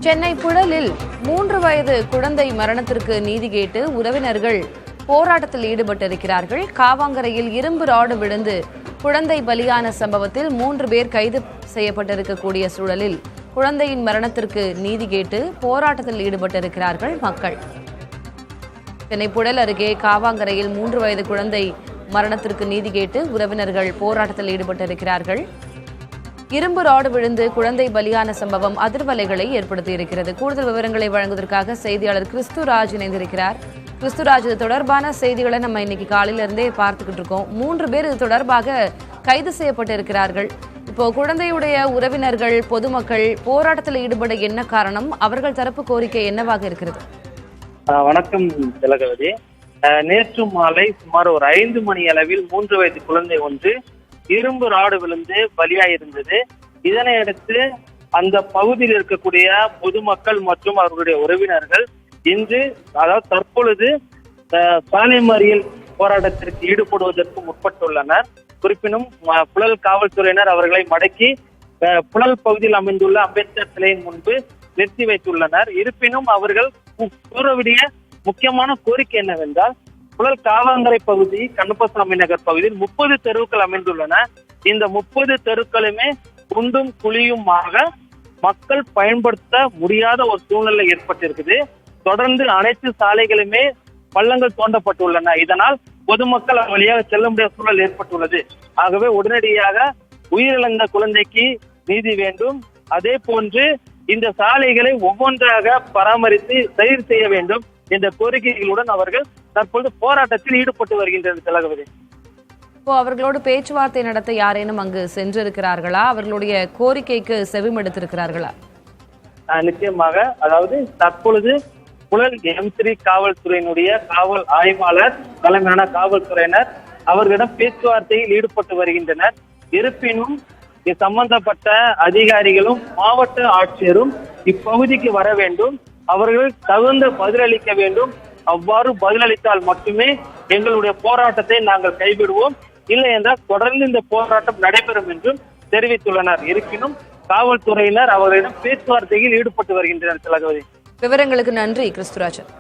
சென்னை புழலில் 3 வயது குழந்தை மரணத்திற்கு நீதி கேட்டு உறவினர்கள் போராட்டத்தில் ஈடுபட்டிருக்கிறார்கள். காவாங்கரையில் இரும்பு ராடு விழுந்து குழந்தை பலியான சம்பவத்தில் 3 பேர் கைது செய்யப்பட்டிருக்கக்கூடிய சூழலில் குழந்தையின் மரணத்திற்கு நீதி கேட்டு போராட்டத்தில் ஈடுபட்டிருக்கிறார்கள் மக்கள். சென்னை புழல் அருகே காவாங்கரையில் 3 வயது குழந்தை மரணத்திற்கு நீதி கேட்டு உறவினர்கள் போராட்டத்தில் ஈடுபட்டிருக்கிறார்கள். இரும்பு ராடு விழுந்து குழந்தை பலியான சம்பவம் அதிர்வலைகளை ஏற்படுத்தியிருக்கிறது. கூடுதல் விவரங்களை வழங்குவதற்காக செய்தியாளர் கிறிஸ்துராஜ் இணைந்திருக்கிறார். கிறிஸ்துராஜ், இது தொடர்பான செய்திகளை நம்ம இன்னைக்கு காலையில இருந்தே பார்த்துக்கிட்டு இருக்கோம். 3 பேர் இது தொடர்பாக கைது செய்யப்பட்டிருக்கிறார்கள். இப்போ குழந்தையுடைய உறவினர்கள், பொதுமக்கள் போராட்டத்தில் ஈடுபட என்ன காரணம்? அவர்கள் தரப்பு கோரிக்கை என்னவாக இருக்கிறது? வணக்கம் திலகவதி. நேற்று மாலை சுமார் ஒரு 5 மணி அளவில் 3 வயது குழந்தை ஒன்று இரும்பு ராடு விழுந்து பலியாயிருந்தது. இதனையடுத்து அந்த பகுதியில் இருக்கக்கூடிய பொதுமக்கள் மற்றும் அவர்களுடைய உறவினர்கள் இன்று, அதாவது தற்பொழுது சாலை மறியல் போராட்டத்திற்கு ஈடுபடுவதற்கு முற்பட்டுள்ளனர். குறிப்பினும் புழல் காவல்துறையினர் அவர்களை மடக்கி புழல் பகுதியில் அமைந்துள்ள அம்பேத்கர் சிலையின் முன்பு நிறுத்தி வைத்துள்ளனர். இருப்பினும் அவர்கள் கூறக்கூடிய முக்கியமான கோரிக்கை என்னவென்றால், புழல் காவாங்கரை பகுதி, கண்ணப்பசாமி நகர் பகுதியில் 30 தெருக்கள் அமைந்துள்ளன. இந்த 30 தெருக்களுமே குண்டும் குழியுமாக மக்கள் பயன்படுத்த முடியாத ஒரு சூழ்நிலை ஏற்பட்டிருக்குது. தொடர்ந்து அனைத்து சாலைகளுமே பள்ளங்கள் தோண்டப்பட்டுள்ளன. இதனால் பொதுமக்கள் வழியாக செல்ல முடியாத சூழல் ஏற்பட்டுள்ளது. ஆகவே உடனடியாக உயிரிழந்த குழந்தைக்கு நீதி வேண்டும். அதே போன்று இந்த சாலைகளை ஒவ்வொன்றாக பராமரித்து சீர் செய்ய வேண்டும் என்ற கோரிக்கைகளுடன் அவர்கள் தற்பொழுது போராட்டத்தில் ஈடுபட்டு வருகின்றனர். திலகவதி, இப்போ அவர்களோடு பேச்சுவார்த்தை நடத்த யாரேனும் அங்கு சென்றிருக்கிறார்களா? அவர்களுடைய கோரிக்கைக்கு செவிமடுத்திருக்கிறார்களா? நிச்சயமாக. அதாவது தற்பொழுது புழல் M3 காவல்துறையினுடைய காவல் ஆய்வாளர் தலைமையிலான காவல்துறையினர் அவர்களிடம் பேச்சுவார்த்தையில் ஈடுபட்டு வருகின்றனர். இருப்பினும் சம்பந்தப்பட்ட அதிகாரிகளும் மாவட்ட ஆட்சியரும் இப்பகுதிக்கு வர வேண்டும், அவர்கள் தகுந்த பதிலளிக்க வேண்டும். அவ்வாறு பதிலளித்தால் மட்டுமே எங்களுடைய போராட்டத்தை நாங்கள் கைவிடுவோம், இல்லை என்றால் தொடர்ந்து இந்த போராட்டம் நடைபெறும் என்றும் தெரிவித்துள்ளனர். இருப்பினும் காவல்துறையினர் அவர்களிடம் பேச்சுவார்த்தையில் ஈடுபட்டு வருகின்றனர். திலகவதி, விவரங்களுக்கு நன்றி கிறிஸ்துராஜன்.